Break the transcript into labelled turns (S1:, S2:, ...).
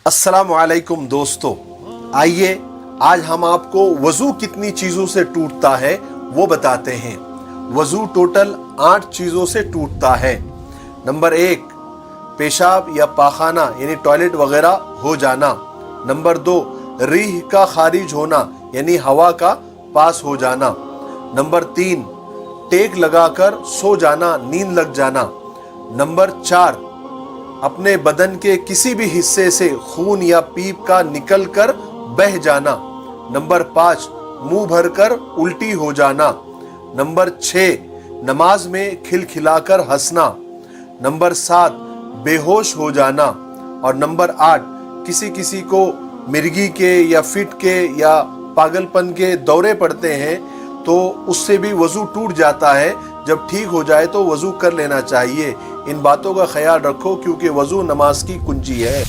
S1: अस्सलाम वालेकुम दोस्तों, आइए आज हम आपको वज़ू कितनी चीज़ों से टूटता है वो बताते हैं। वज़ू टोटल 8 चीज़ों से टूटता है। नंबर 1, पेशाब या पाखाना यानी टॉयलेट वगैरह हो जाना। नंबर 2, रीह का खारिज होना यानी हवा का पास हो जाना। नंबर 3, टेक लगाकर सो जाना, नींद लग जाना। नंबर 4, अपने बदन के किसी भी हिस्से से खून या पीप का निकल कर बह जाना। नंबर 5, मुंह भरकर उल्टी हो जाना। नंबर 6, नमाज में खिलखिलाकर हंसना। नंबर 7, बेहोश हो जाना। और नंबर 8, किसी किसी को मिर्गी के या फिट के या पागलपन के दौरे पड़ते हैं तो उससे भी वज़ू टूट जाता है। जब ठीक हो जाए तो वज़ू कर लेना चाहिए। इन बातों का ख्याल रखो क्योंकि वज़ू नमाज की कुंजी है।